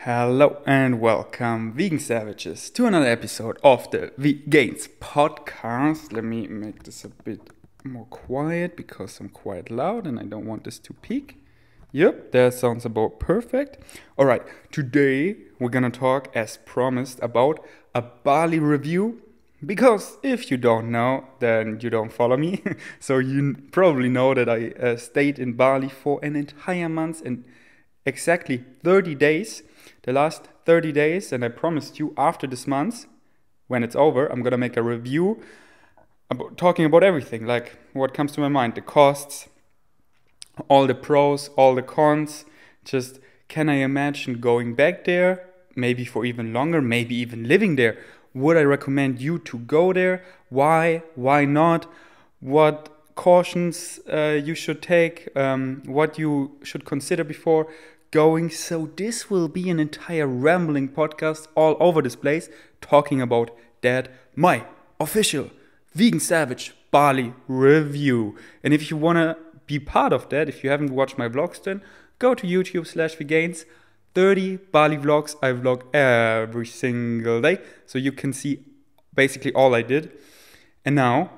Hello and welcome, vegan savages, to another episode of the Vegains Podcast. Let me make this a bit more quiet because I'm quite loud and I don't want this to peak. Yep, that sounds about perfect. Alright, today we're gonna talk, as promised, about a Bali review. Because if you don't know, then you don't follow me. So you probably know that I stayed in Bali for an entire month and exactly 30 days. The last 30 days, and I promised you after this month, when it's over, I'm gonna make a review about talking about everything, like what comes to my mind, the costs, all the pros, all the cons. Just, can I imagine going back there, maybe for even longer, maybe even living there? Would I recommend you to go there? Why not? What cautions you should take, what you should consider before going. So this will be an entire rambling podcast all over this place, talking about that, my official Vegan Savage Bali review. And if you want to be part of that, if you haven't watched my vlogs, then go to YouTube/Vegains. 30 Bali vlogs. I vlog every single day, so you can see basically all I did. And now,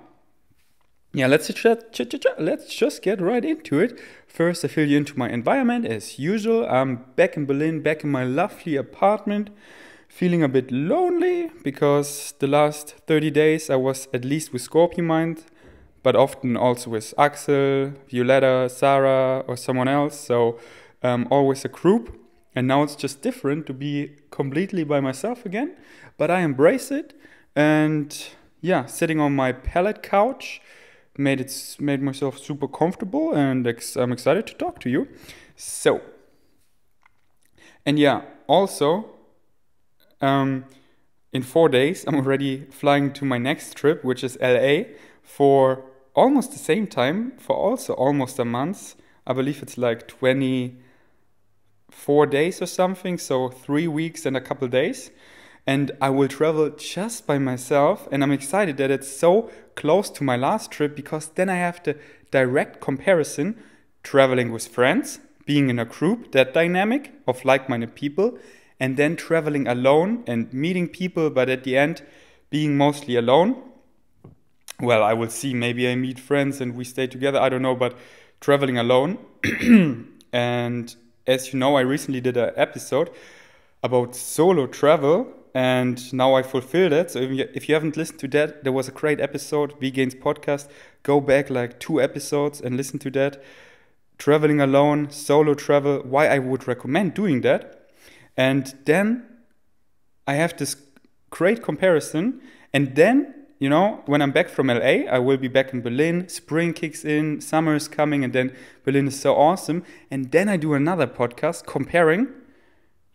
let's just get right into it. First, I fill you into my environment as usual. I'm back in Berlin, back in my lovely apartment, feeling a bit lonely because the last 30 days I was at least with Scorpio Mind, but often also with Axel, Violetta, Sarah, or someone else. So always a group. And now it's just different to be completely by myself again. But I embrace it. And yeah, sitting on my pallet couch made myself super comfortable, and I'm excited to talk to you. So, and yeah, also in 4 days I'm already flying to my next trip, which is LA, for almost the same time, for also almost a month. I believe it's like 24 days or something, so 3 weeks and a couple days. And I will travel just by myself, and I'm excited that it's so close to my last trip, because then I have the direct comparison, traveling with friends, being in a group, that dynamic of like-minded people, and then traveling alone and meeting people, but at the end being mostly alone. Well, I will see, maybe I meet friends and we stay together, I don't know, but traveling alone. And as you know, I recently did an episode about solo travel, and now I fulfilled it. So if you haven't listened to that, there was a great episode, Vegains Podcast. Go back like 2 episodes and listen to that. Traveling alone, solo travel, why I would recommend doing that. And then I have this great comparison. And then, you know, when I'm back from LA, I will be back in Berlin. Spring kicks in, summer is coming, and then Berlin is so awesome. And then I do another podcast comparing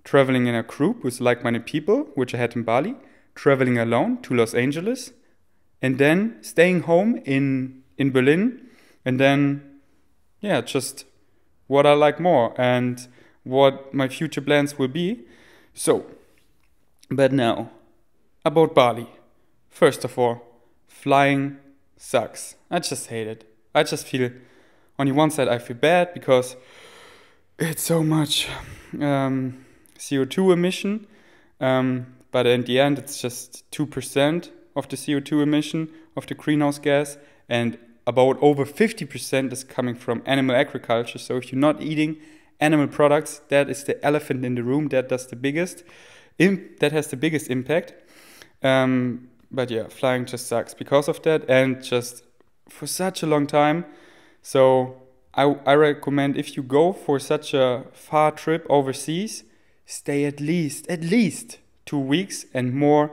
traveling in a group with like-minded people, which I had in Bali, traveling alone to Los Angeles, and then staying home in Berlin, and then, yeah, just what I like more and what my future plans will be. So, but now, about Bali. First of all, flying sucks. I just hate it. I just feel, on the one side, I feel bad because it's so much CO2 emission, but in the end it's just 2% of the CO2 emission of the greenhouse gas, and about over 50% is coming from animal agriculture. So if you're not eating animal products, that is the elephant in the room. That has the biggest impact. But yeah, flying just sucks because of that, and just for such a long time. So I recommend, if you go for such a far trip overseas, stay at least 2 weeks, and more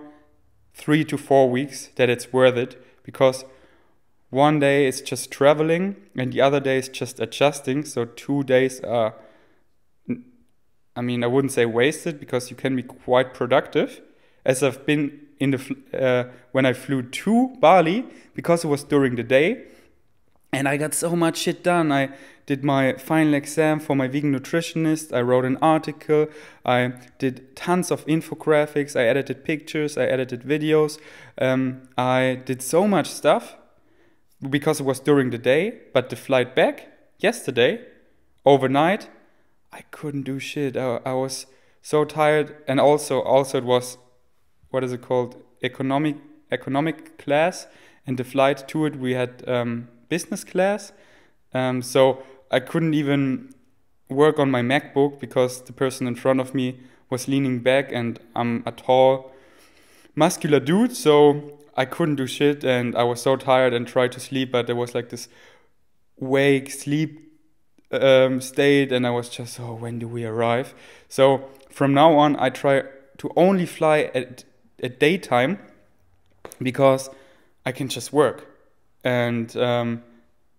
3 to 4 weeks, that it's worth it. Because one day is just traveling and the other day is just adjusting. So 2 days are, I wouldn't say wasted, because you can be quite productive, as I've been in when I flew to Bali, because it was during the day. And I got so much shit done. I did my final exam for my vegan nutritionist. I wrote an article. I did tons of infographics. I edited pictures. I edited videos. I did so much stuff because it was during the day. But the flight back yesterday, overnight, I couldn't do shit. I was so tired. And also it was, what is it called, economic class, and the flight to it we had business class. So I couldn't even work on my MacBook because the person in front of me was leaning back, and I'm a tall, muscular dude, so I couldn't do shit, and I was so tired and tried to sleep, but there was like this wake sleep state, and I was just, oh, when do we arrive? So from now on I try to only fly at daytime, because I can just work and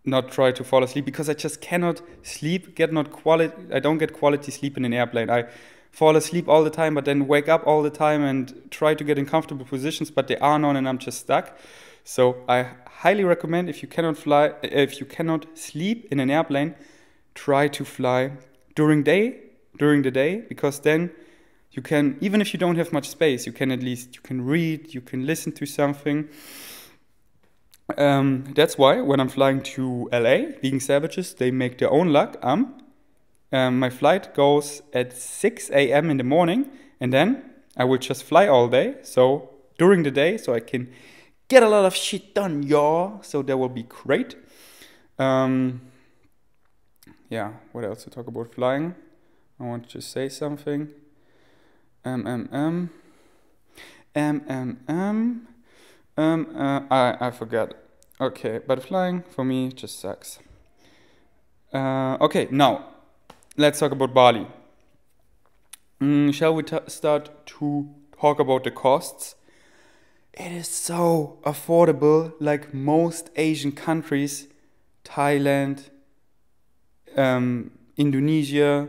not try to fall asleep, because I just cannot sleep, I don't get quality sleep in an airplane. I fall asleep all the time, but then wake up all the time and try to get in comfortable positions, but there are none, and I'm just stuck. So I highly recommend, if you cannot sleep in an airplane, try to fly during the day, because then you can, even if you don't have much space, you can read, you can listen to something. That's why when I'm flying to LA, Vegan Savages, they make their own luck. My flight goes at 6 a.m. in the morning, and then I will just fly all day, so during the day, so I can get a lot of shit done, y'all. So that will be great. Yeah, what else to talk about flying? I want to say something. I forgot. Okay, but flying for me just sucks. Okay, now let's talk about Bali. Shall we start to talk about the costs? It is so affordable, like most Asian countries, Thailand, Indonesia,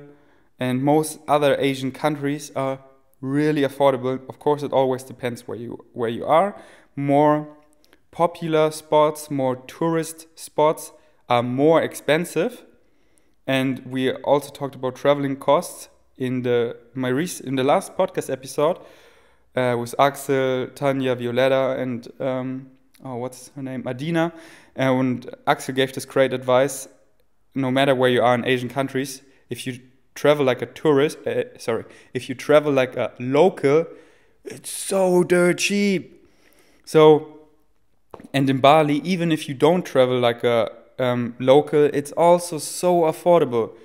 and most other Asian countries are really affordable. Of course, it always depends where you are. More popular spots, more tourist spots are more expensive. And we also talked about traveling costs in the last podcast episode with Axel, Tanya, Violetta, and what's her name, Adina. And Axel gave this great advice: no matter where you are in Asian countries, if you travel like a tourist, if you travel like a local, it's so dirt cheap. So, and in Bali, even if you don't travel like a local, it's also so affordable.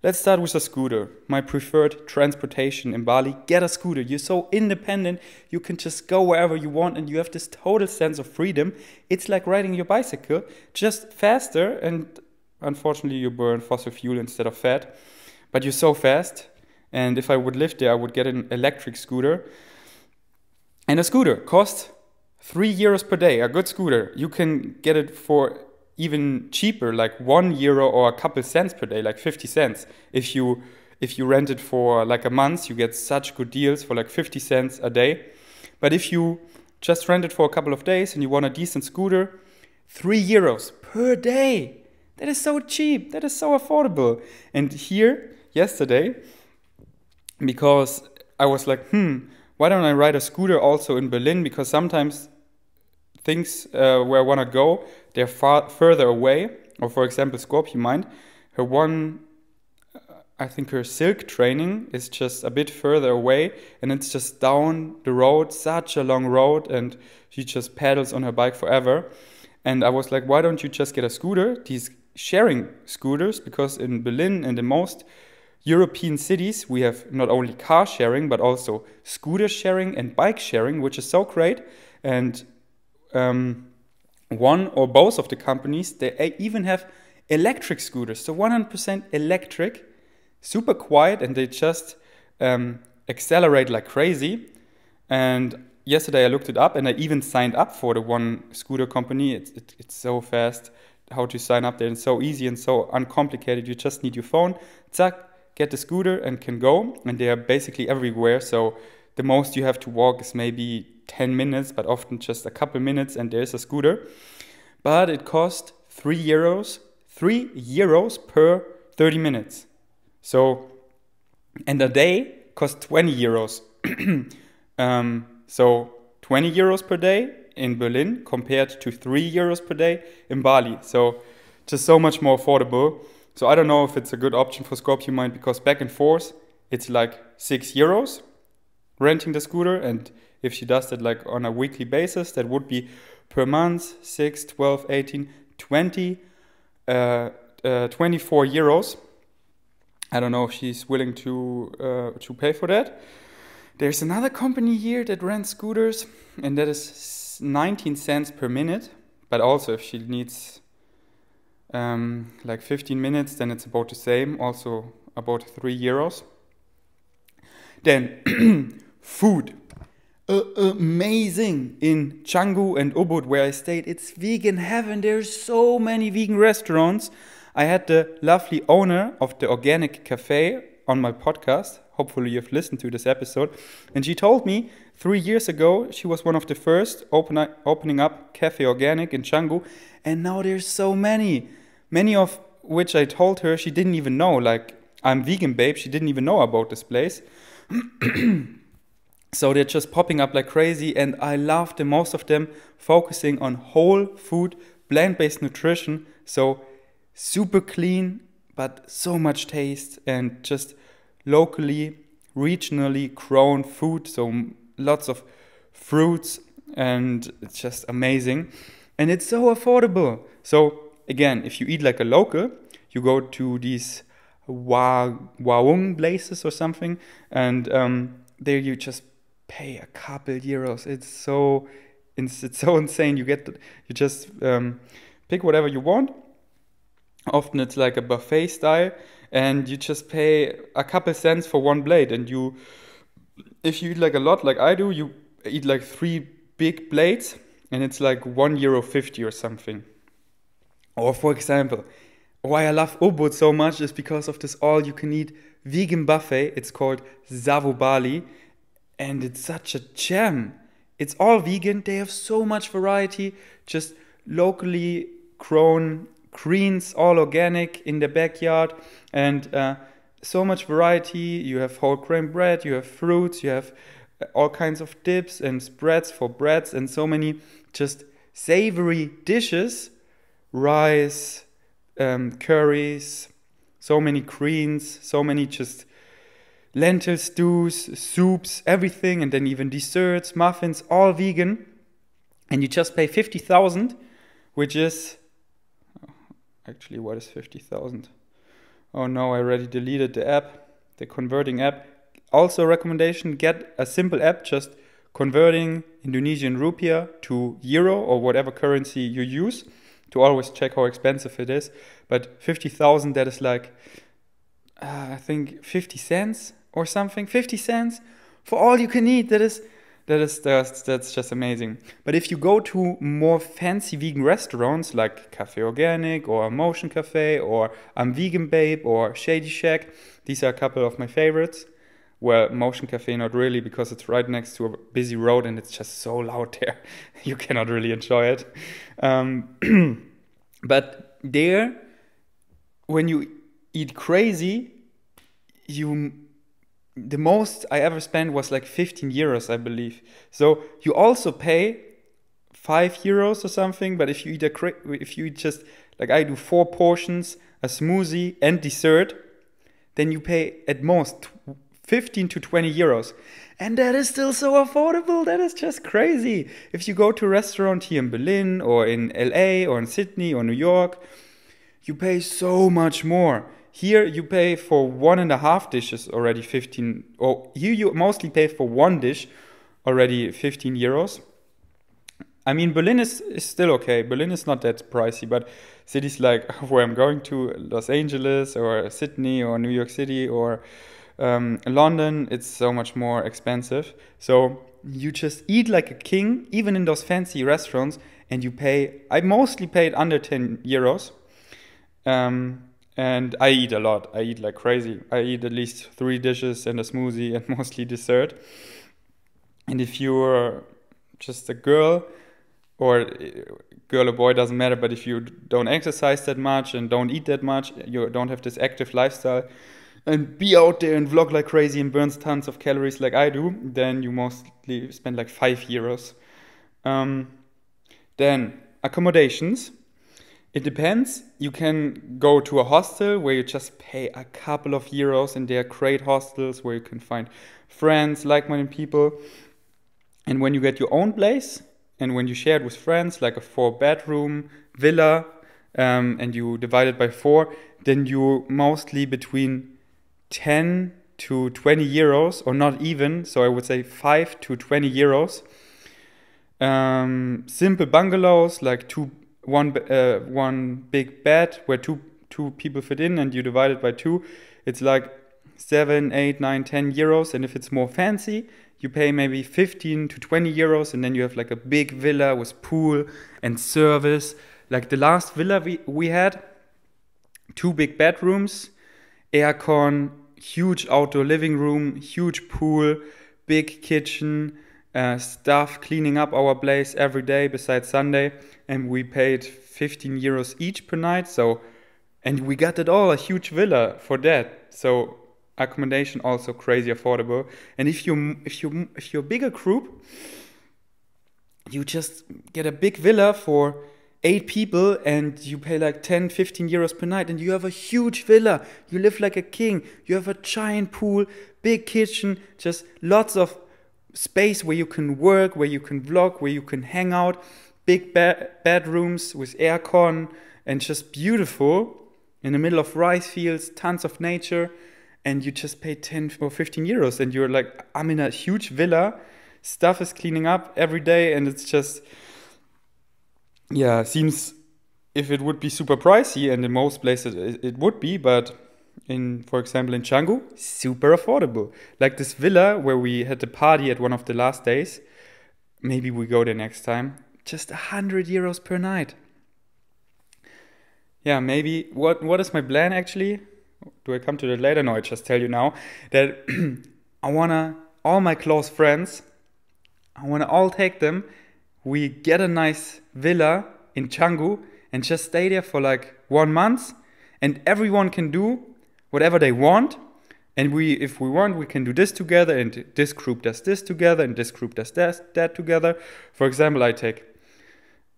Let's start with a scooter. My preferred transportation in Bali. Get a scooter. You're so independent. You can just go wherever you want, and you have this total sense of freedom. It's like riding your bicycle, just faster, and unfortunately you burn fossil fuel instead of fat. But you're so fast, and if I would live there, I would get an electric scooter. And a scooter costs 3 euros per day, a good scooter. You can get it for even cheaper, like €1 or a couple cents per day, like 50 cents. If you rent it for like a month, you get such good deals for like 50 cents a day. But if you just rent it for a couple of days and you want a decent scooter, 3 euros per day. That is so cheap. That is so affordable. And here, yesterday, because I was like, why don't I ride a scooter also in Berlin? Because sometimes things where I want to go, they're further away. Or for example, Scorpio Mind, I think her silk training is just a bit further away, and it's just down the road, such a long road, and she just pedals on her bike forever. And I was like, why don't you just get a scooter? These sharing scooters, because in Berlin and in most European cities, we have not only car sharing, but also scooter sharing and bike sharing, which is so great. And one or both of the companies, they even have electric scooters, so 100% electric, super quiet, and they just accelerate like crazy. And yesterday I looked it up, and I even signed up for the one scooter company. It's so fast how to sign up there, and so easy and so uncomplicated. You just need your phone, zack, get the scooter, and can go. And they are basically everywhere, so the most you have to walk is maybe 10 minutes, but often just a couple minutes, and there's a scooter. But it costs 3 euros per 30 minutes. So, and a day costs 20 euros. So 20 euros per day in Berlin compared to 3 euros per day in Bali. So just so much more affordable. So I don't know if it's a good option for Scorpio Mind, because back and forth, it's like €6 renting the scooter. And if she does that like on a weekly basis, that would be per month 6, 12, 18, 20, 24 euros. I don't know if she's willing to pay for that. There's another company here that rents scooters, and that is 19 cents per minute. But also, if she needs like 15 minutes, then it's about the same, also about €3. Then food. Amazing. In Canggu and Ubud, where I stayed, it's vegan heaven. There's so many vegan restaurants. I had the lovely owner of the organic cafe on my podcast. Hopefully you've listened to this episode. And she told me 3 years ago, she was one of the first opening up Cafe Organic in Canggu. And now there's so many. Many of which I told her she didn't even know. Like, I'm vegan, babe. She didn't even know about this place. So they're just popping up like crazy. And I love them, most of them focusing on whole food, plant-based nutrition. So super clean, but so much taste, and just locally, regionally grown food. So lots of fruits, and it's just amazing. And it's so affordable. So again, if you eat like a local, you go to these Waung places or something, and there you just pay a couple euros. It's so insane. You just pick whatever you want. Often it's like a buffet style, and you just pay a couple cents for one plate. And if you eat like a lot, like I do, you eat like 3 big plates, and it's like €1.50 or something. Or for example, why I love Ubud so much is because of this all-you-can-eat vegan buffet. It's called Bali, and it's such a gem. It's all vegan. They have so much variety, just locally grown greens, all organic in the backyard, and so much variety. You have whole grain bread, you have fruits, you have all kinds of dips and spreads for breads, and so many just savory dishes, rice, curries, so many greens, so many just lentil stews, soups, everything, and then even desserts, muffins, all vegan. And you just pay 50,000, which is... Actually, what is 50,000? Oh no, I already deleted the app, the converting app. Also a recommendation, get a simple app just converting Indonesian rupiah to euro or whatever currency you use, to always check how expensive it is. But 50,000, that is like, I think 50 cents or something. 50 cents for all you can eat. That's just amazing. But if you go to more fancy vegan restaurants like Cafe Organic or Motion Cafe or I'm Vegan Babe or Shady Shack, these are a couple of my favorites. Well, Motion Cafe not really, because it's right next to a busy road and it's just so loud there. You cannot really enjoy it. But there, when you eat crazy, the most I ever spent was like 15 euros, I believe. So you also pay 5 euros or something, but if you eat just like I do 4 portions, a smoothie and dessert, then you pay at most 15 to 20 euros. And that is still so affordable. That is just crazy. If you go to a restaurant here in Berlin or in LA or in Sydney or New York, you pay so much more. Here you pay for 1.5 dishes already 15, or here you mostly pay for 1 dish already 15 euros. I mean, Berlin is still okay. Berlin is not that pricey, but cities like where I'm going to, Los Angeles or Sydney or New York City or London, it's so much more expensive. So you just eat like a king, even in those fancy restaurants, and you pay, I mostly paid under 10 euros. And I eat a lot. I eat like crazy. I eat at least 3 dishes and a smoothie and mostly dessert. And if you're just a girl, or girl or boy, doesn't matter, but if you don't exercise that much and don't eat that much, you don't have this active lifestyle, and be out there and vlog like crazy and burns tons of calories like I do, then you mostly spend like 5 euros. Then accommodations. It depends. You can go to a hostel where you just pay a couple of euros, and there are great hostels where you can find friends, like-minded people. And when you get your own place, and when you share it with friends, like a 4-bedroom villa, and you divide it by 4, then you mostly between 10 to 20 euros, or not even, so I would say 5 to 20 euros. Simple bungalows, like one big bed where two people fit in, and you divide it by 2. It's like 7, 8, 9, 10 euros. And if it's more fancy, you pay maybe 15 to 20 euros, and then you have like a big villa with pool and service. Like the last villa we had, 2 big bedrooms, aircon, huge outdoor living room, huge pool, big kitchen, staff cleaning up our place every day besides Sunday, and we paid 15 euros each per night. So, and we got it all, a huge villa for that. So accommodation also crazy affordable. And if you're a bigger group, you just get a big villa for 8 people, and you pay like 10, 15 euros per night, and you have a huge villa. You live like a king. You have a giant pool, big kitchen, just lots of space where you can work, where you can vlog, where you can hang out, big bedrooms with aircon, and just beautiful in the middle of rice fields, tons of nature, and you just pay 10 or 15 euros, and you're like, I'm in a huge villa, stuff is cleaning up every day, and it's just, yeah, seems, if it would be super pricey, and in most places it would be, but for example in Canggu, super affordable. Like this villa where we had the party at one of the last days, maybe we go there next time, just 100 euros per night. Yeah, maybe, what is my plan actually? Do I come to that later? No, I just tell you now that all my close friends, I wanna all take them. We get a nice villa in Canggu and just stay there for like 1 month, and everyone can do whatever they want. And if we want, we can do this together, and this group does this together, and this group does that together. For example, I take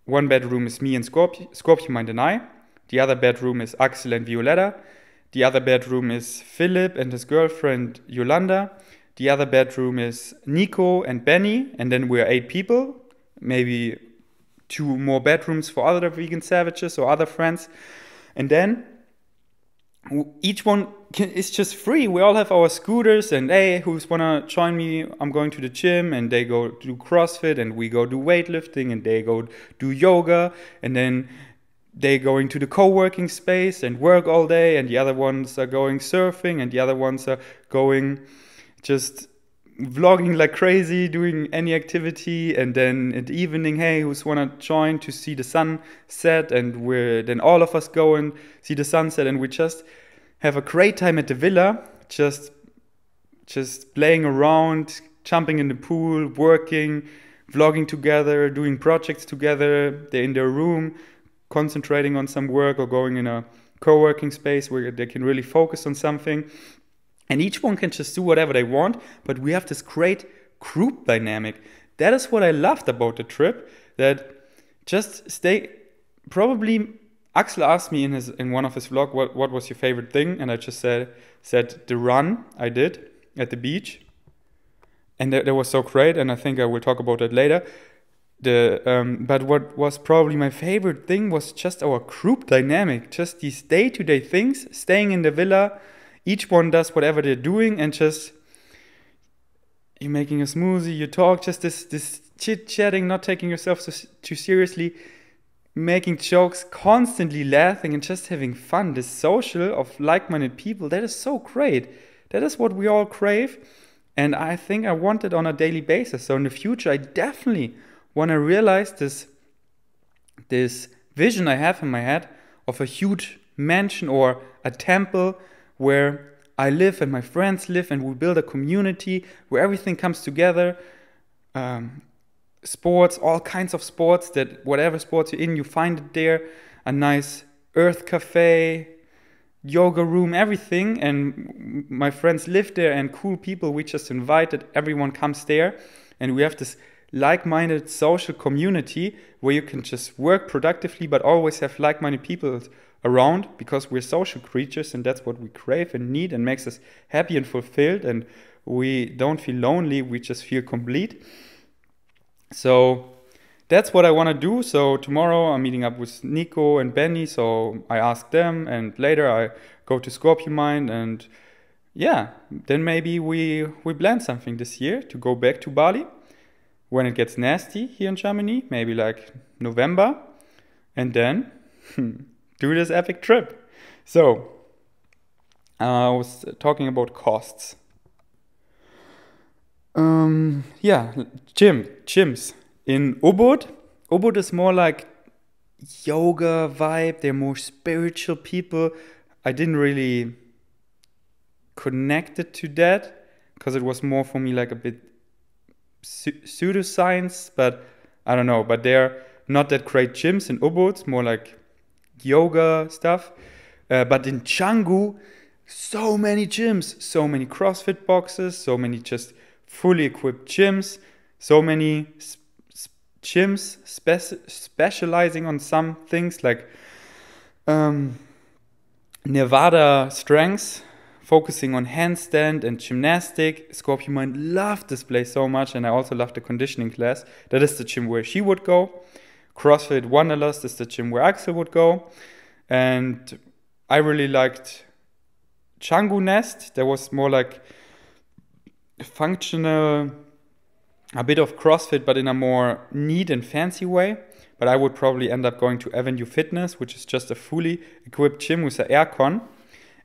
1 bedroom is me and Scorpio and I. The other bedroom is Axel and Violetta. The other bedroom is Philip and his girlfriend Yolanda. The other bedroom is Nico and Benny, and then we're 8 people. Maybe 2 more bedrooms for other vegan savages or other friends. And then each one is just free. We all have our scooters, and hey, who's wanna join me? I'm going to the gym, and they go do CrossFit, and we go do weightlifting, and they go do yoga, and then they going to the co-working space and work all day, and the other ones are going surfing, and the other ones are going just vlogging like crazy, doing any activity. And then in the evening, hey, who's wanna join to see the sunset? And then all of us go and see the sunset, and we just have a great time at the villa, just playing around, jumping in the pool, working, vlogging together, doing projects together. They're in their room concentrating on some work, or going in a co-working space where they can really focus on something. And each one can just do whatever they want, but we have this great group dynamic. That is what I loved about the trip, that just stay, probably Axel asked me in one of his vlogs, what was your favorite thing? And I just said the run I did at the beach. And that was so great, and I think I will talk about that later. But what was probably my favorite thing was just our group dynamic, just these day-to-day things, staying in the villa. Each one does whatever they're doing, and just you're making a smoothie, you talk, just this chit-chatting, not taking yourself too seriously, making jokes, constantly laughing, and just having fun. This social of like-minded people, that is so great. That is what we all crave, and I think I want it on a daily basis. So in the future, I definitely want to realize this vision I have in my head of a huge mansion or a temple where I live and my friends live, and we build a community where everything comes together. Sports, all kinds of sports, that whatever sports you're in, you find it there. A nice earth cafe, yoga room, everything. And my friends live there, and cool people, we just invited, everyone comes there. And we have this like-minded social community where you can just work productively but always have like-minded people around, because we're social creatures and that's what we crave and need and makes us happy and fulfilled, and we don't feel lonely, we just feel complete. So that's what I want to do. So tomorrow I'm meeting up with Nico and Benny, so I ask them, and later I go to Scorpio Mind, and yeah, then maybe we plan something this year to go back to Bali when it gets nasty here in Germany, maybe like November, and then do this epic trip. So I was talking about costs. Gyms in Ubud. Ubud is more like yoga vibe. They're more spiritual people. I didn't really connect it to that because it was more for me like a bit pseudoscience, but I don't know. But they're not that great gyms in Ubud. It's more like yoga stuff. But in Canggu, so many gyms, so many CrossFit boxes, so many just fully equipped gyms, so many gyms specializing on some things like Nevada strengths, focusing on handstand and gymnastic. Scorpio Mind loved this place so much, and I also loved the conditioning class. That is the gym where she would go. CrossFit Wanderlust is the gym where Axel would go. And I really liked Canggu Nest. There was more like functional, a bit of CrossFit, but in a more neat and fancy way. But I would probably end up going to Avenue Fitness, which is just a fully equipped gym with an aircon.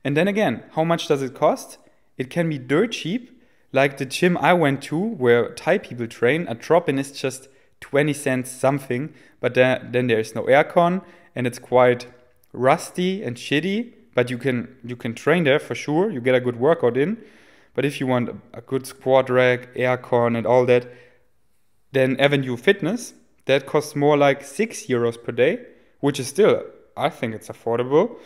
And then again, how much does it cost? It can be dirt cheap. Like the gym I went to, where Thai people train, a drop-in is just 20 cents something. But then there is no aircon, and it's quite rusty and shitty. But you can train there for sure. You get a good workout in. But if you want a good squat rack, aircon and all that, then Avenue Fitness, that costs more like €6 per day, which is still, I think it's affordable.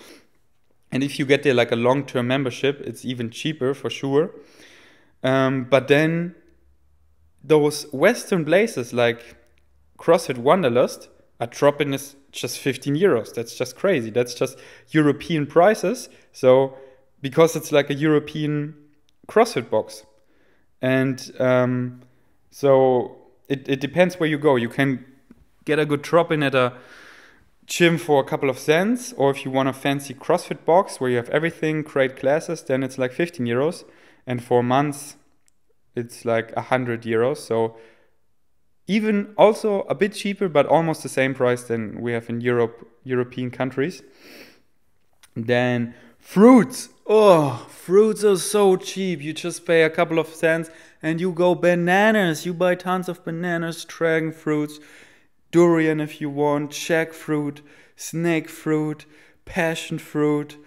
And if you get there like a long-term membership, it's even cheaper for sure. But then those Western places like CrossFit Wanderlust, a drop-in is just €15. That's just crazy. That's just European prices. So because it's like a European CrossFit box. And so it depends where you go. You can get a good drop-in at a gym for a couple of cents, or if you want a fancy CrossFit box where you have everything, great classes, then it's like €15. And for months, it's like €100. So even also a bit cheaper, but almost the same price than we have in European countries. Then fruits. Oh, fruits are so cheap. You just pay a couple of cents and you go bananas. You buy tons of bananas, dragon fruits, durian if you want, jackfruit, snake fruit, passion fruit,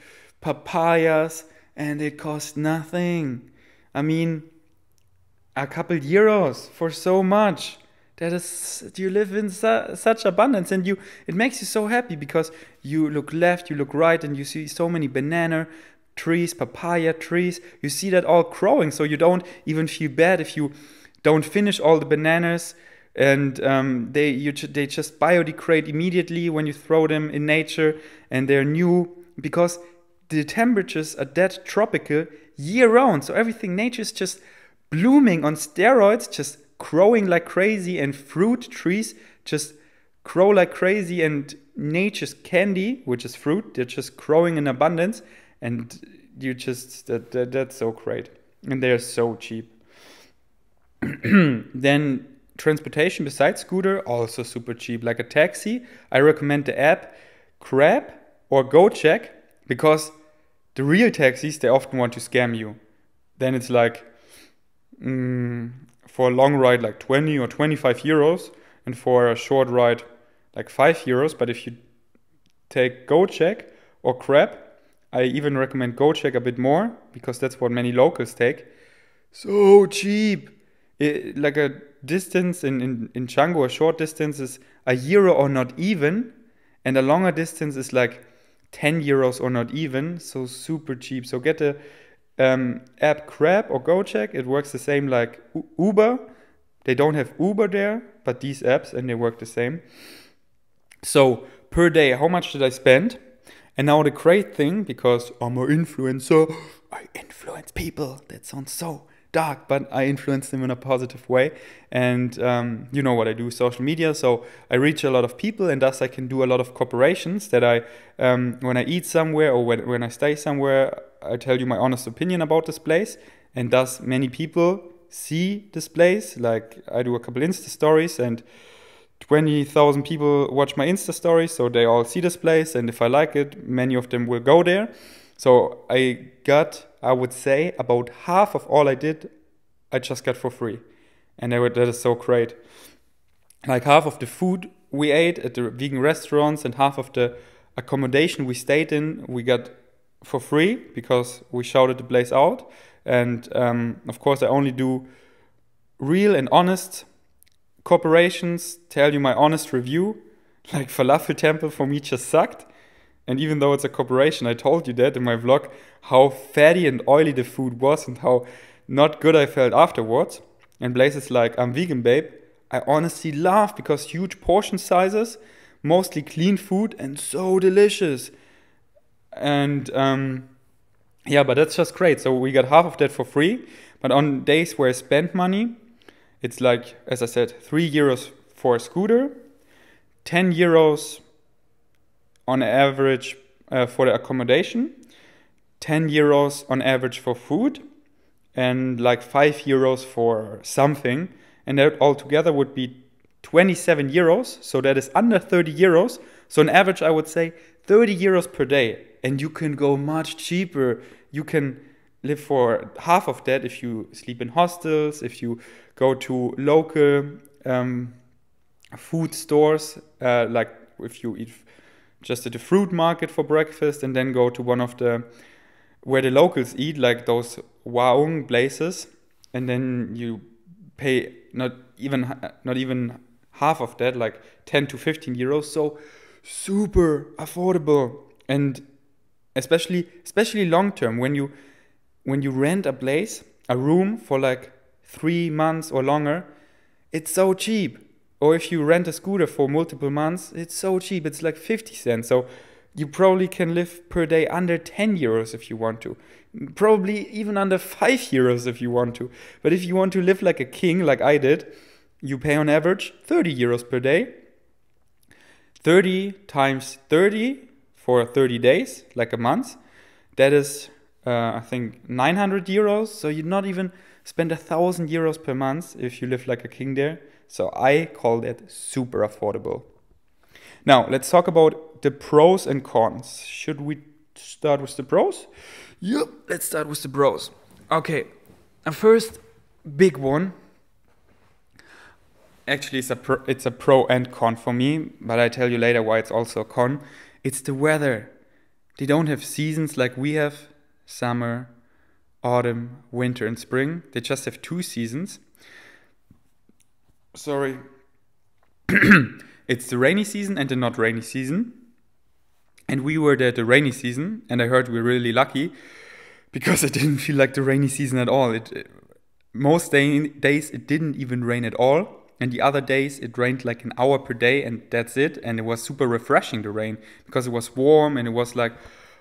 papayas, and it costs nothing. I mean, a couple euros for so much. That is, you live in such abundance, and it makes you so happy because you look left, you look right, and you see so many banana trees, papaya trees. You see that all growing, so you don't even feel bad if you don't finish all the bananas, and they just biodegrade immediately when you throw them in nature, and they're new because the temperatures are that tropical year round. So everything, nature's just blooming on steroids, just growing like crazy, and fruit trees just grow like crazy, and nature's candy, which is fruit, they're just growing in abundance, and that's so great, and they're so cheap. Then transportation besides scooter, also super cheap, like a taxi. I recommend the app Grab or GoCheck, because the real taxis, they often want to scam you. Then it's like for a long ride like 20 or 25 euros, and for a short ride like 5 euros. But if you take GoCheck or Grab, I even recommend GoCheck a bit more, because that's what many locals take. So cheap. Like a distance in Canggu, a short distance is €1 or not even, and a longer distance is like 10 euros or not even, so super cheap. So get the app Grab or GoCheck. It works the same like Uber, They don't have Uber there, but these apps, and they work the same. So per day, how much did I spend? And now the great thing, because I'm an influencer, I influence people. That sounds so dark, but I influence them in a positive way. And you know what I do, social media. So I reach a lot of people, and thus I can do a lot of corporations that I, when I eat somewhere or when I stay somewhere, I tell you my honest opinion about this place. And thus many people see this place. Like I do a couple Insta stories and 20,000 people watch my Insta stories, so they all see this place, and if I like it, many of them will go there. So I got, I would say, about half of all I did, I just got for free. And that is so great. Like half of the food we ate at the vegan restaurants and half of the accommodation we stayed in, we got for free because we shouted the place out. And of course, I only do real and honest corporations, tell you my honest review. Like Falafel Temple for me just sucked. And even though it's a corporation, I told you that in my vlog, how fatty and oily the food was and how not good I felt afterwards. And places like I'm Vegan Babe, I honestly love because huge portion sizes, mostly clean food and so delicious. And yeah, but that's just great. So we got half of that for free. But on days where I spend money, it's like, as I said, 3 euros for a scooter, 10 euros on average for the accommodation, 10 euros on average for food, and like 5 euros for something. And that altogether would be 27 euros. So that is under 30 euros. So on average, I would say 30 euros per day. And you can go much cheaper. You can live for half of that if you sleep in hostels, if you go to local food stores, like if you eat just at the fruit market for breakfast and then go to one of the, where the locals eat, like those waung places, and then you pay not even half of that, like 10 to 15 euros, so super affordable. And especially long term, when you rent a place, a room for like 3 months or longer, it's so cheap. Or if you rent a scooter for multiple months, it's so cheap. It's like 50 cents. So you probably can live per day under 10 euros if you want to. Probably even under 5 euros if you want to. But if you want to live like a king, like I did, you pay on average 30 euros per day. 30 times 30 for 30 days, like a month. That is, I think, 900 euros. So you not even spend 1,000 euros per month if you live like a king there. So I call that super affordable. Now, let's talk about the pros and cons. Should we start with the pros? Yep, let's start with the pros. Okay, a first big one. Actually, it's a pro and con for me, but I tell you later why it's also a con. It's the weather. They don't have seasons like we have, summer, autumn, winter, and spring. They just have 2 seasons. Sorry. It's the rainy season and the not rainy season. And we were there at the rainy season, and I heard we were really lucky because it didn't feel like the rainy season at all. Most days it didn't even rain at all. And the other days it rained like an hour per day and that's it. And it was super refreshing, the rain, because it was warm and it was like,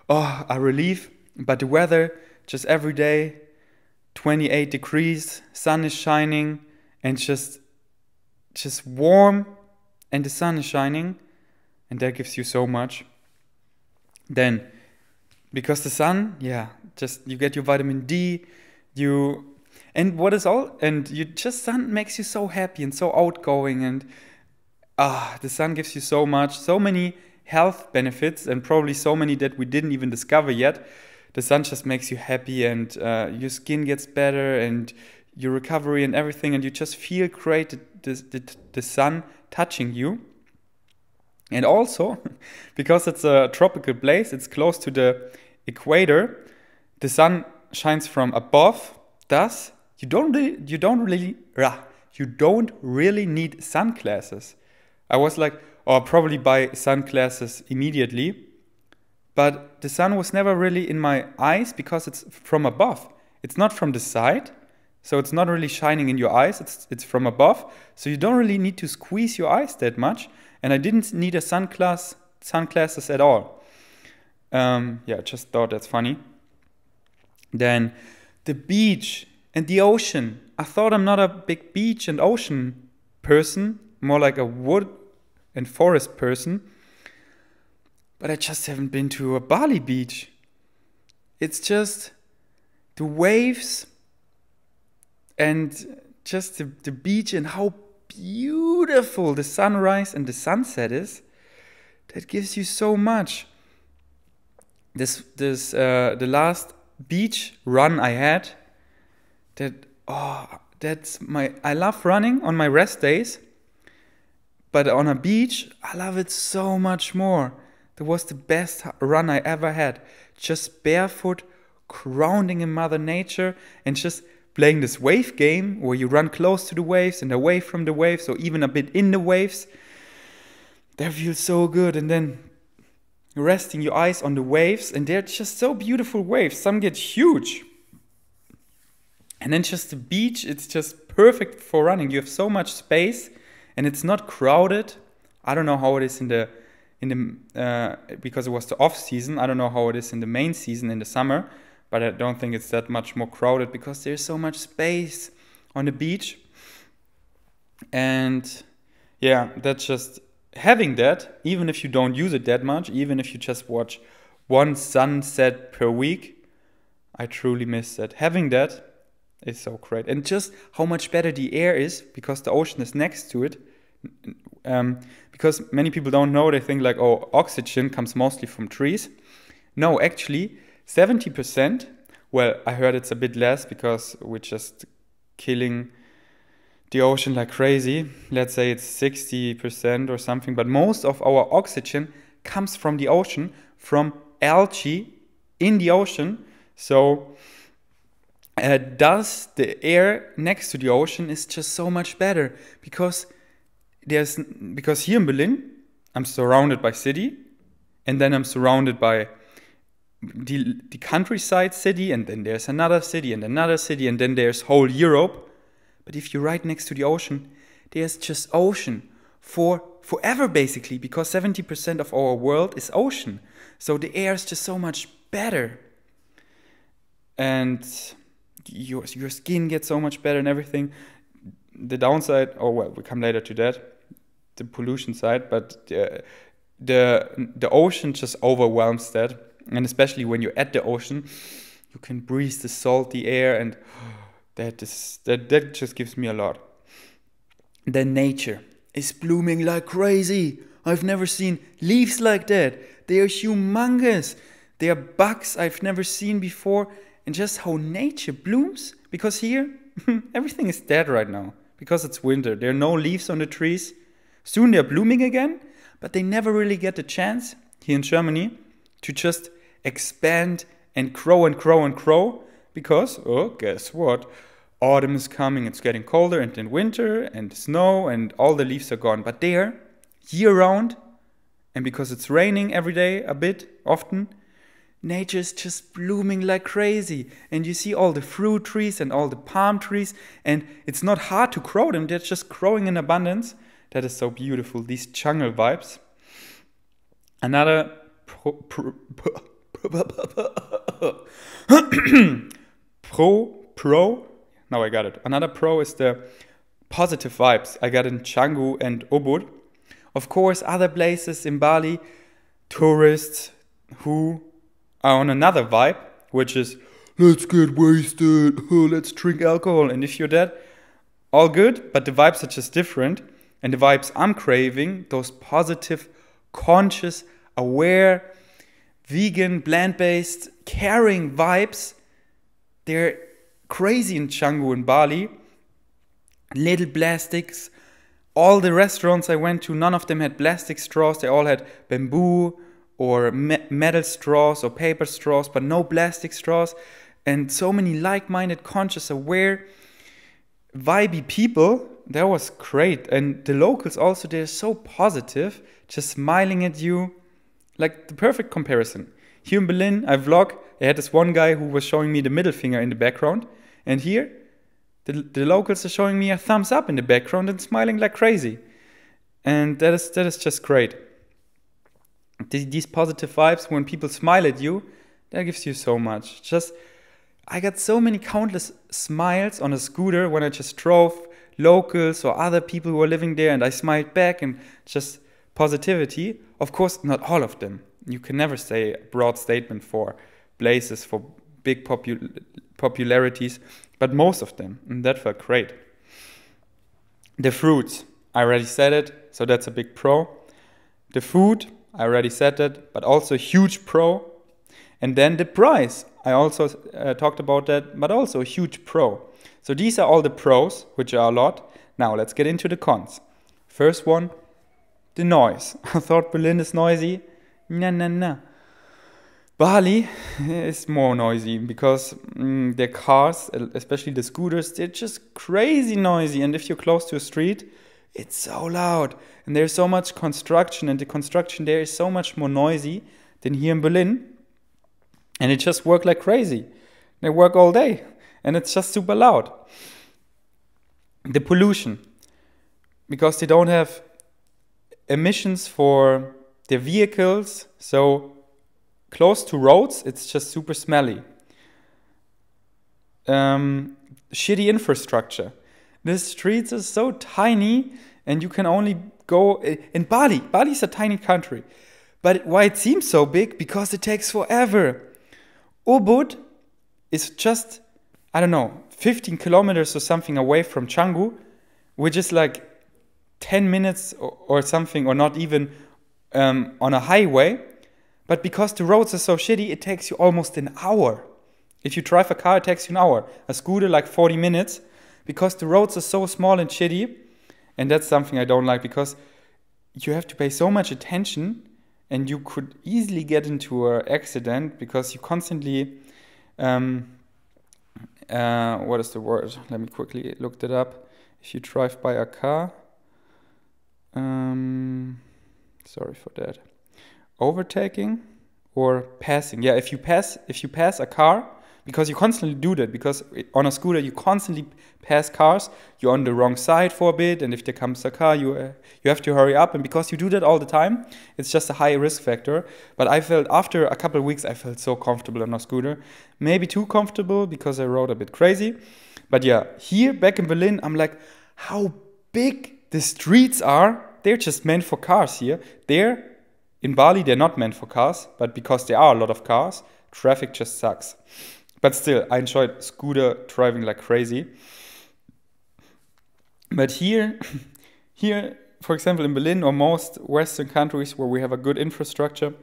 oh, a relief. But the weather, just every day, 28 degrees, sun is shining and just warm and the sun is shining. And that gives you so much. Then, because the sun, just you get your vitamin D, sun makes you so happy and so outgoing, and the sun gives you so much, so many health benefits, and probably so many that we didn't even discover yet. The sun just makes you happy, and your skin gets better, and your recovery and everything, and you just feel great, the sun touching you. And also, because it's a tropical place, it's close to the equator, the sun shines from above, thus you don't really need sunglasses. I was like, probably buy sunglasses immediately, but the sun was never really in my eyes because it's from above. It's not from the side, So it's not really shining in your eyes. It's from above. So you don't really need to squeeze your eyes that much. And I didn't need a sunglasses at all. I just thought that's funny. Then the beach and the ocean. I thought I'm not a big beach and ocean person, more like a wood and forest person. But I just haven't been to a Bali beach. It's just the waves and just the beach and how beautiful the sunrise and the sunset is. That gives you so much. The last beach run I had, I love running on my rest days, but on a beach, I love it so much more. That was the best run I ever had. Just barefoot, grounding in Mother Nature, and just playing this wave game where you run close to the waves and away from the waves, or even a bit in the waves. That feels so good. And then resting your eyes on the waves, and they're just so beautiful waves. Some get huge. And then just the beach, it's just perfect for running. You have so much space, and it's not crowded. I don't know how it is because it was the off season. I don't know how it is in the main season in the summer, but I don't think it's that much more crowded because there's so much space on the beach. And yeah, that's just having that, even if you don't use it that much, even if you just watch one sunset per week, I truly miss that. Having that is so great. And just how much better the air is because the ocean is next to it. Because many people don't know, they think like, oh, oxygen comes mostly from trees. No, actually, 70%, well, I heard it's a bit less because we're just killing the ocean like crazy. Let's say it's 60% or something, but most of our oxygen comes from the ocean, from algae in the ocean. So thus the air next to the ocean is just so much better because here in Berlin, I'm surrounded by city, and then I'm surrounded by the countryside city, and then there's another city, and another city, and then there's whole Europe. But if you're right next to the ocean, there's just ocean forever basically, because 70% of our world is ocean. So the air is just so much better. And your skin gets so much better and everything. The downside, we come later to that, the pollution side, but the ocean just overwhelms that. And especially when you're at the ocean, you can breathe the salty air, and that just gives me a lot. Then nature is blooming like crazy. I've never seen leaves like that. They are humongous. They are bugs I've never seen before. And just how nature blooms. Because here, everything is dead right now. Because it's winter. There are no leaves on the trees. Soon they're blooming again. But they never really get the chance, here in Germany, to just expand and grow and grow and grow. Because, guess what? Autumn is coming, it's getting colder, and then winter, and snow, and all the leaves are gone. But there, year-round, and because it's raining every day a bit, often, nature is just blooming like crazy. And you see all the fruit trees and all the palm trees, and it's not hard to grow them, they're just growing in abundance. That is so beautiful, these jungle vibes. Another now I got it. Another pro is the positive vibes I got in Canggu and Ubud. Of course, other places in Bali, tourists who are on another vibe, which is, let's get wasted, let's drink alcohol. And if you're that, all good, but the vibes are just different. And the vibes I'm craving, those positive, conscious, aware, vegan, plant-based, caring vibes, they're crazy in Canggu and Bali. Little plastics. All the restaurants I went to, none of them had plastic straws. They all had bamboo or metal straws or paper straws, but no plastic straws. And so many like-minded, conscious, aware, vibey people. That was great. And the locals also, they're so positive, just smiling at you. Like the perfect comparison. Here in Berlin, I vlog. I had this one guy who was showing me the middle finger in the background. And here, The locals are showing me a thumbs up in the background and smiling like crazy. And that is just great. These positive vibes, when people smile at you, that gives you so much. I got so many countless smiles on a scooter when I just drove locals or other people who were living there, and I smiled back, and just positivity. Of course, not all of them. You can never say a broad statement for places, for big popularities, but most of them, and that felt great. The fruits, I already said it, so that's a big pro. The food, I already said that, but also a huge pro. And then the price, I also talked about that, but also a huge pro. So these are all the pros, which are a lot. Now let's get into the cons. First one, the noise. I thought Berlin is noisy. No. Bali is more noisy because their cars, especially the scooters, they're just crazy noisy. And if you're close to a street, it's so loud. And there's so much construction, and the construction there is so much more noisy than here in Berlin. And it just works like crazy. They work all day, and it's just super loud. The pollution, because they don't have emissions for their vehicles, so close to roads, it's just super smelly. Shitty infrastructure. The streets are so tiny, and you can only go in Bali. Bali's a tiny country, but why it seems so big? Because it takes forever. Ubud is just, 15 kilometers or something away from Canggu, which is like 10 minutes or something, or not even on a highway. But because the roads are so shitty, it takes you almost an hour. If you drive a car, it takes you an hour. A scooter, like 40 minutes, because the roads are so small and shitty. And that's something I don't like, because you have to pay so much attention, and you could easily get into an accident because you constantly, what is the word? Let me quickly look that up. If you drive by a car, sorry for that. Overtaking or passing. Yeah, if you pass a car, because you constantly do that, because on a scooter you constantly pass cars, you're on the wrong side for a bit, and if there comes a car, you have to hurry up, and because you do that all the time, it's just a high risk factor. But I felt after a couple of weeks, I felt so comfortable on a scooter, maybe too comfortable because I rode a bit crazy. But yeah, here back in Berlin, I'm like, how big the streets are. They're just meant for cars here. In Bali, they're not meant for cars, but because there are a lot of cars, traffic just sucks. But still, I enjoyed scooter driving like crazy. But here, for example, in Berlin or most Western countries where we have a good infrastructure,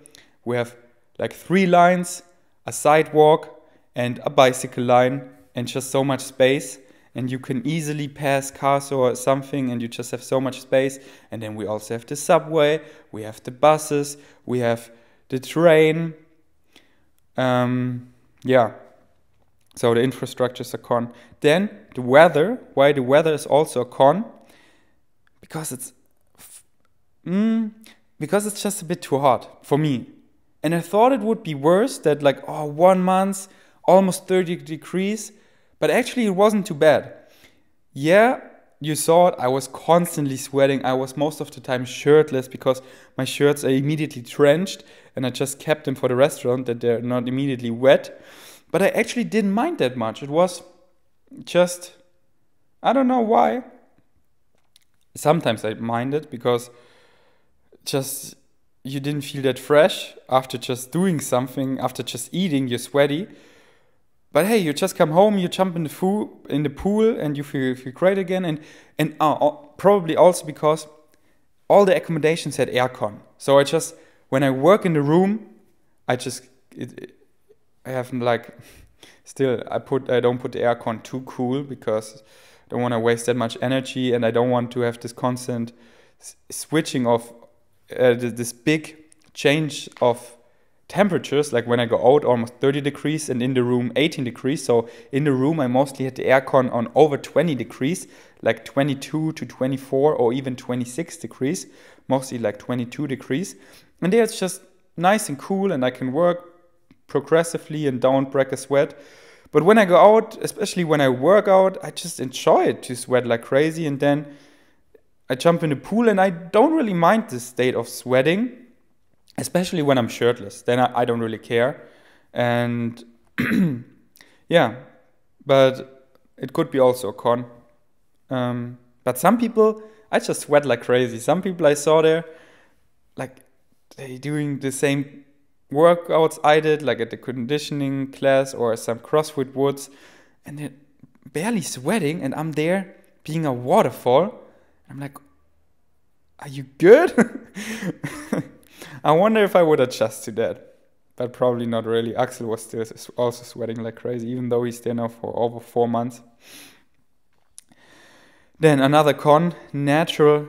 we have like 3 lines, a sidewalk, and a bicycle line, and just so much space. And you can easily pass cars or something, and you just have so much space. And then we also have the subway, we have the buses, we have the train. So the infrastructure is a con. Then the weather. Why the weather is also a con? Because it's just a bit too hot for me. And I thought it would be worse, that 1 month, almost 30 degrees. But actually it wasn't too bad. Yeah, you saw it. I was constantly sweating. I was most of the time shirtless because my shirts are immediately drenched, and I just kept them for the restaurant that they're not immediately wet. But I actually didn't mind that much. It was just, I don't know why. Sometimes I mind it because just you didn't feel that fresh after just doing something, after just eating, you're sweaty. But hey, you just come home, you jump in the pool, and you feel great again. And probably also because all the accommodations had aircon. So when I work in the room, I don't put the aircon too cool, because I don't want to waste that much energy, and I don't want to have this constant switching of this big change of temperatures, like when I go out almost 30 degrees and in the room 18 degrees. So in the room I mostly had the aircon on over 20 degrees, like 22 to 24 or even 26 degrees, mostly like 22 degrees. And there it's just nice and cool, and I can work progressively and don't break a sweat. But when I go out, especially when I work out, I just enjoy it to sweat like crazy. And then I jump in the pool and I don't really mind the state of sweating, especially when I'm shirtless. Then I don't really care. And yeah, but it could be also a con. But some people, I just sweat like crazy. Some people I saw there, like they doing the same workouts I did, like at the conditioning class or some CrossFit woods, and they're barely sweating, and I'm there being a waterfall. I'm like, are you good? I wonder if I would adjust to that, but probably not really. Axel was still also sweating like crazy, even though he's there now for over 4 months. Then another con, natural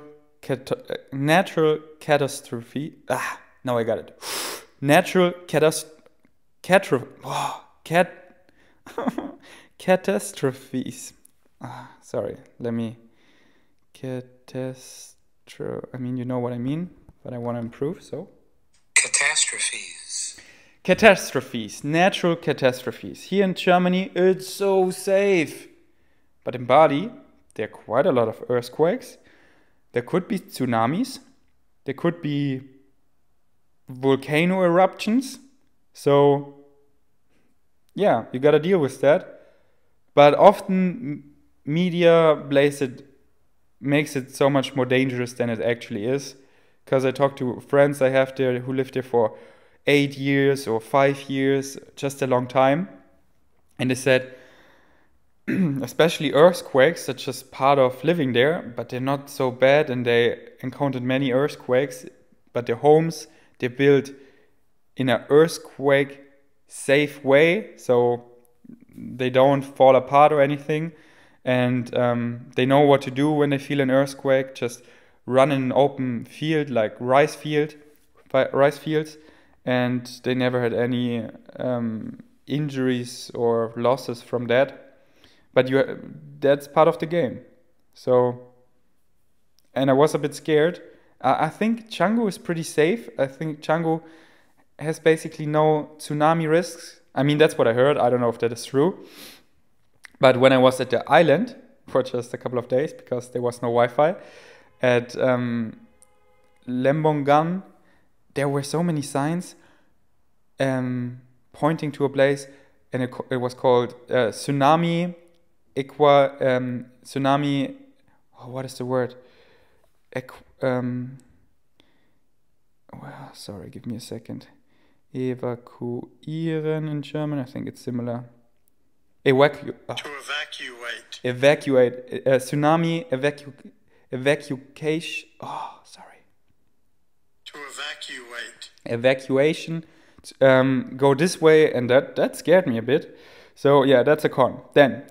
catastrophe. Now I got it. Natural catastrophes. Sorry, let me I mean, you know what I mean, but I want to improve, so. Catastrophes, natural catastrophes. Here in Germany, it's so safe. But in Bali, there are quite a lot of earthquakes. There could be tsunamis. There could be volcano eruptions. So, yeah, you gotta deal with that. But often media makes it so much more dangerous than it actually is. Because I talk to friends I have there who lived there for 8 years or 5 years, just a long time. And they said, especially earthquakes are just part of living there, but they're not so bad, and they encountered many earthquakes, but their homes, they're built in an earthquake safe way, so they don't fall apart or anything, and they know what to do when they feel an earthquake. Just run in an open field like rice fields, and they never had any injuries or losses from that. But that's part of the game. So, and I was a bit scared. I think Canggu is pretty safe. I think Canggu has basically no tsunami risks. I mean, that's what I heard. I don't know if that is true. But when I was at the island for just a couple of days, because there was no Wi-Fi, at Lembongan, there were so many signs pointing to a place, and it was called tsunami. Tsunami, what is the word? Sorry, give me a second. Evakuieren in German, I think it's similar. To evacuate. Evacuate. Tsunami evacuation. Sorry. To evacuate. Evacuation. Go this way, and that scared me a bit. So yeah, that's a con. Then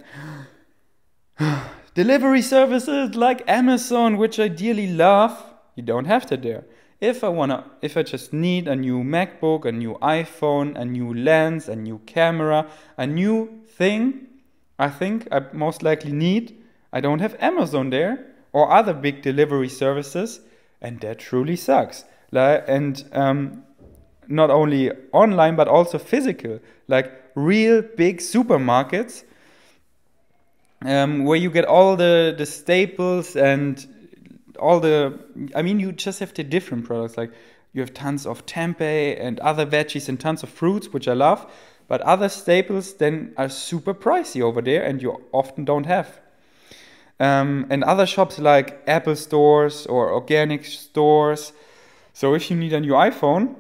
delivery services like Amazon, which I dearly love, you don't have that there. If I just need a new MacBook, a new iPhone, a new lens, a new camera, a new thing, I think I most likely need, I don't have Amazon there or other big delivery services, and that truly sucks. And not only online but also physical, like real big supermarkets where you get all the staples and all you just have the different products. Like you have tons of tempeh and other veggies and tons of fruits, which I love, but other staples then are super pricey over there and you often don't have. And other shops like Apple stores or organic stores. So if you need a new iPhone,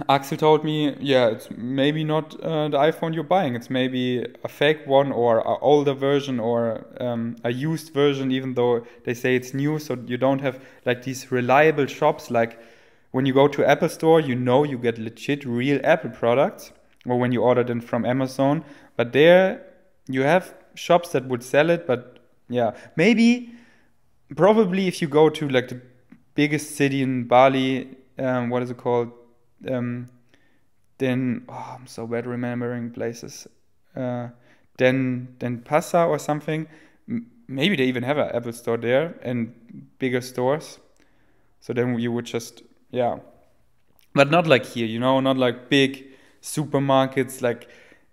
Axel told me, yeah, it's maybe not the iPhone you're buying. It's maybe a fake one or an older version or a used version, even though they say it's new. So you don't have like these reliable shops. Like when you go to Apple store, you get legit real Apple products, or when you order them from Amazon. But there you have shops that would sell it. But yeah, probably if you go to like the biggest city in Bali, what is it called? Then I'm so bad remembering places. Then Passa or something. Maybe they even have an Apple store there and bigger stores. So then you would just but not like here, not like big supermarkets like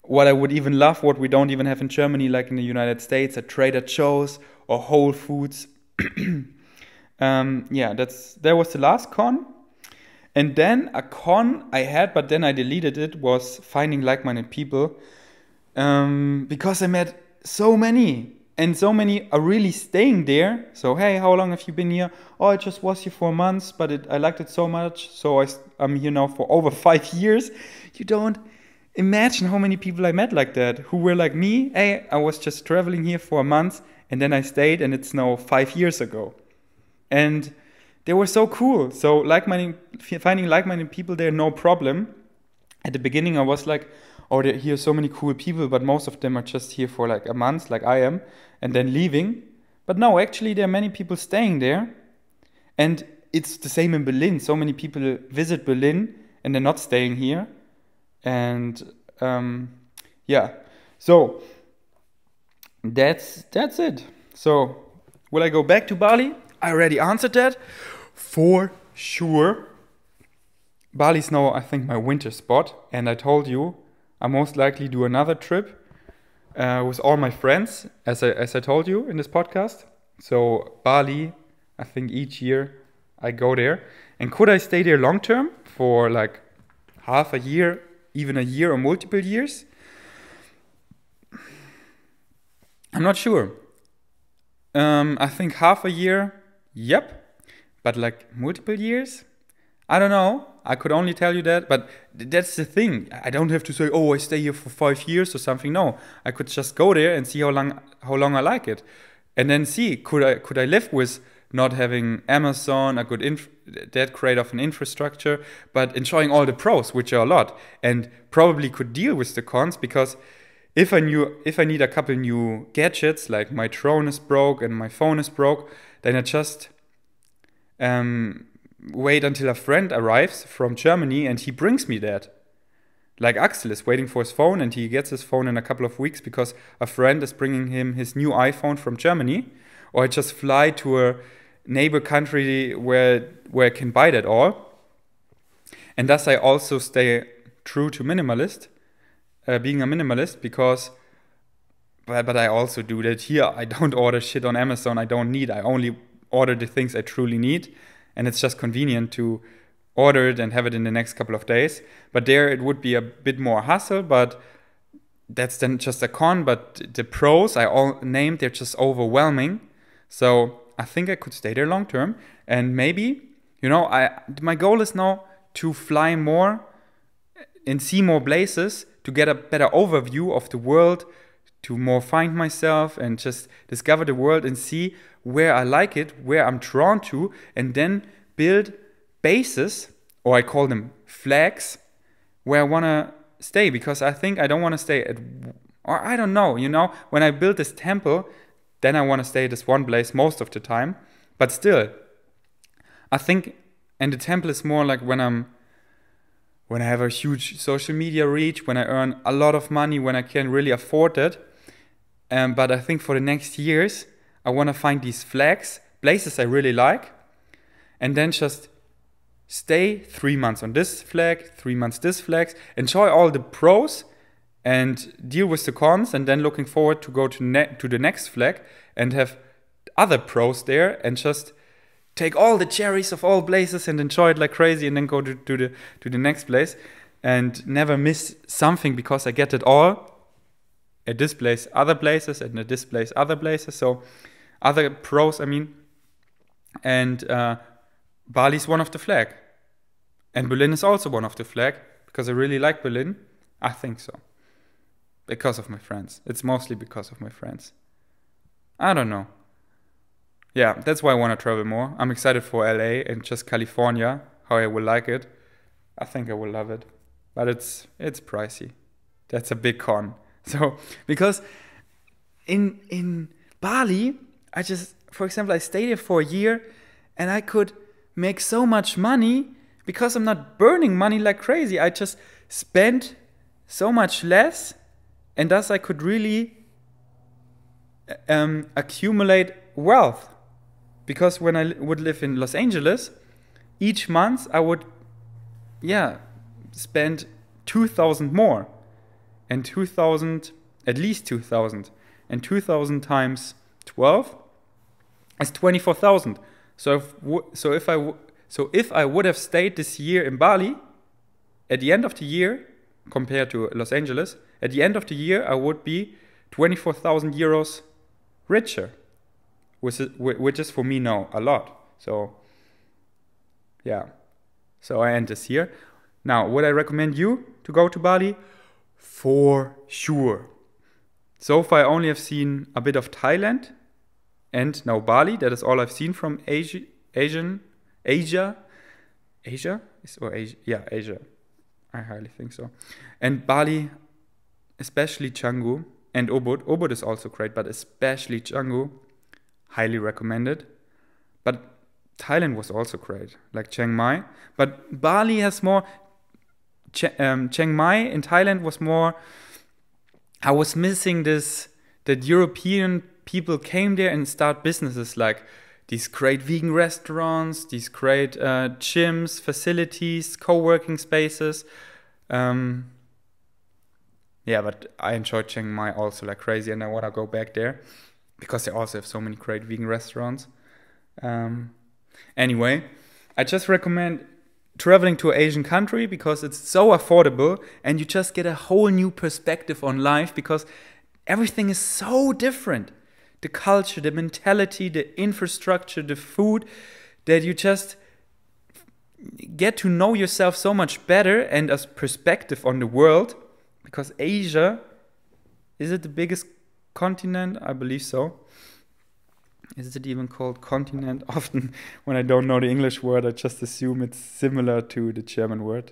what I would even love, what we don't even have in Germany, like in the United States, at Trader Joe's or Whole Foods. That was the last con. And then a con I had, but then I deleted it, was finding like-minded people. Because I met so many, and so many are really staying there. So, hey, how long have you been here? Oh, I just was here for months, but I liked it so much. So I'm here now for over 5 years. You don't imagine how many people I met like that, who were like me. Hey, I was just traveling here for a month, and then I stayed, and it's now 5 years ago. And they were so cool. So finding like-minded people there, no problem. At the beginning, I was like, oh, here are so many cool people, but most of them are just here for like a month, like I am, and then leaving. But no, actually, there are many people staying there. And it's the same in Berlin. So many people visit Berlin, and they're not staying here. And so that's it. So will I go back to Bali? I already answered that. For sure. Bali's now, I think, my winter spot. And I told you, I most likely do another trip with all my friends, as I told you in this podcast. So Bali, I think each year I go there. And could I stay there long term for like half a year, even a year or multiple years? I'm not sure. I think half a year, yep. But like multiple years? I don't know. I could only tell you that, but that's the thing. I don't have to say, oh, I stay here for 5 years or something. No, I could just go there and see how long I like it, and then see could I live with not having Amazon, a good that great of an infrastructure, but enjoying all the pros, which are a lot, and probably could deal with the cons, because if I need a couple new gadgets, like my drone is broke and my phone is broke, then I just wait until a friend arrives from Germany and he brings me that. Like Axel is waiting for his phone, and he gets his phone in a couple of weeks because a friend is bringing him his new iPhone from Germany. Or I just fly to a neighbor country where I can buy that all. And thus I also stay true to being a minimalist, because but I also do that here. I don't order shit on Amazon I don't need. I only order the things I truly need. And it's just convenient to order it and have it in the next couple of days. But there it would be a bit more hassle, but that's then just a con. But the pros I all named, they're just overwhelming. So I think I could stay there long term. And maybe, my goal is now to fly more and see more places, to get a better overview of the world, to more find myself and just discover the world and see where I like it, where I'm drawn to, and then build bases, or I call them flags, where I want to stay, because I think I don't want to stay or I don't know, when I build this temple, then I want to stay at this one place most of the time. But still, I think, and the temple is more like when I have a huge social media reach, when I earn a lot of money, when I can really afford it. But I think for the next years, I want to find these flags, places I really like, and then just stay 3 months on this flag, 3 months this flag, enjoy all the pros and deal with the cons, and then looking forward to go to the next flag and have other pros there, and just take all the cherries of all places and enjoy it like crazy, and then go to the next place and never miss something, because I get it all at this place, other places, and at this place, other places. So other pros, I mean. And Bali's one of the flag. And Berlin is also one of the flag, because I really like Berlin. I think so. Because of my friends. It's mostly because of my friends. I don't know. Yeah, that's why I want to travel more. I'm excited for LA and just California, how I will like it. I think I will love it. But it's pricey. That's a big con. So, because in Bali, for example, I stayed there for a year, and I could make so much money because I'm not burning money like crazy. I just spent so much less, and thus I could really accumulate wealth. Because when I would live in Los Angeles, each month I would, spend 2,000 more. and 2,000, at least 2,000, and 2,000 times 12 is 24,000. So if I would have stayed this year in Bali, at the end of the year, compared to Los Angeles, at the end of the year I would be 24,000 euros richer, which is for me now a lot. So yeah, so I end this here. Now, would I recommend you to go to Bali? For sure. So far I only have seen a bit of Thailand and now Bali. That is all I've seen from Asia. Asia? Or Asia? Yeah, Asia. I highly think so. And Bali, especially Canggu and Ubud. Ubud is also great, but especially Canggu, highly recommended. But Thailand was also great, like Chiang Mai. But Bali has more. Chiang Mai in Thailand was more. I was missing this, that European people came there and start businesses like these great vegan restaurants, these great gyms, facilities, co-working spaces. Yeah, but I enjoyed Chiang Mai also like crazy, and I want to go back there because they also have so many great vegan restaurants. Anyway, I just recommend traveling to an Asian country because it's so affordable and you just get a whole new perspective on life because everything is so different. The culture, the mentality, the infrastructure, the food, that you just get to know yourself so much better and a perspective on the world, because Asia, is it the biggest continent? I believe so. Is it even called continent? Often when I don't know the English word, I just assume it's similar to the German word.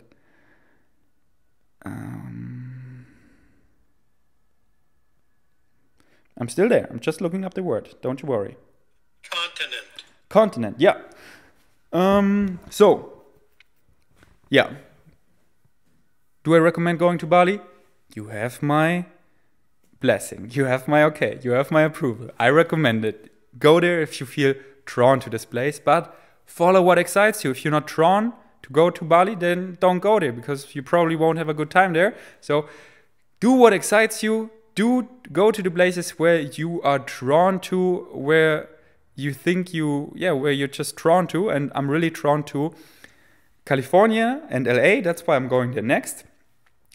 I'm still there. I'm just looking up the word. Don't you worry. Continent, yeah. Yeah. Do I recommend going to Bali? You have my blessing. You have my okay. You have my approval. I recommend it. Go there if you feel drawn to this place, but follow what excites you. If you're not drawn to go to Bali, then don't go there because you probably won't have a good time there. So do what excites you. Go to the places where you are drawn to, where you think where you're just drawn to. And I'm really drawn to California and LA. That's why I'm going there next.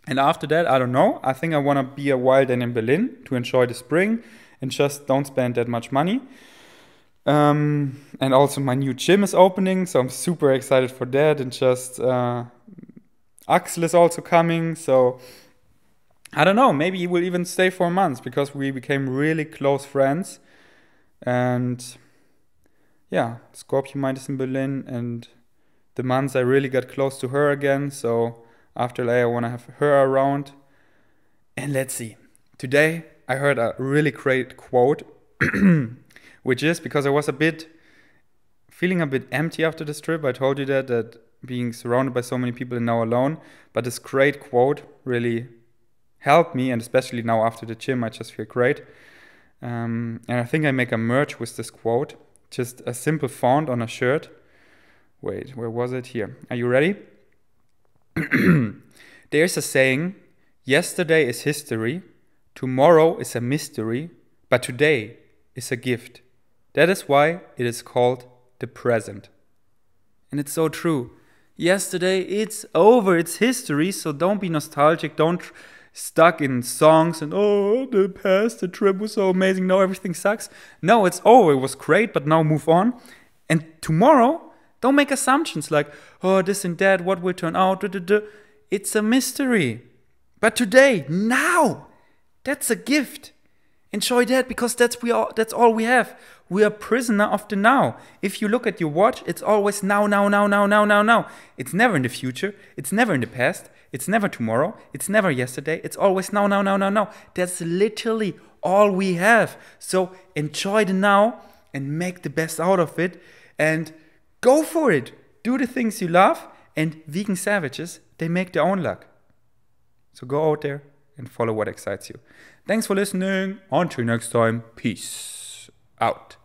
And after that, I don't know. I think I want to be a while then in Berlin to enjoy the spring and just don't spend that much money. And also my new gym is opening, so I'm super excited for that. And just Axel is also coming, so I don't know, maybe he will even stay for months because we became really close friends. And yeah, Scorpio Mind is in Berlin, and the months I really got close to her again. So after LA, I want to have her around. And let's see. Today, I heard a really great quote, which is because I was feeling a bit empty after this trip. I told you that being surrounded by so many people and now alone. But this great quote really helped me, and especially now after the gym, I just feel great. And I think I make a merch with this quote, just a simple font on a shirt. Wait, where was it? Here. Are you ready? There's a saying, yesterday is history, tomorrow is a mystery, but today is a gift. That is why it is called the present. And it's so true. Yesterday, it's over, it's history, so don't be nostalgic, don't stuck in songs and, oh, the past, the trip was so amazing, now everything sucks. No, it's over, it was great, but now move on. And tomorrow, don't make assumptions like, oh, this and that, what will turn out, It's a mystery. But today, now, that's a gift. Enjoy that because that's all we have. We are prisoner of the now. If you look at your watch, it's always now. It's never in the future. It's never in the past. It's never tomorrow. It's never yesterday. It's always now. That's literally all we have. So enjoy the now and make the best out of it. And go for it. Do the things you love. And vegan savages, they make their own luck. So go out there and follow what excites you. Thanks for listening. Until next time. Peace out.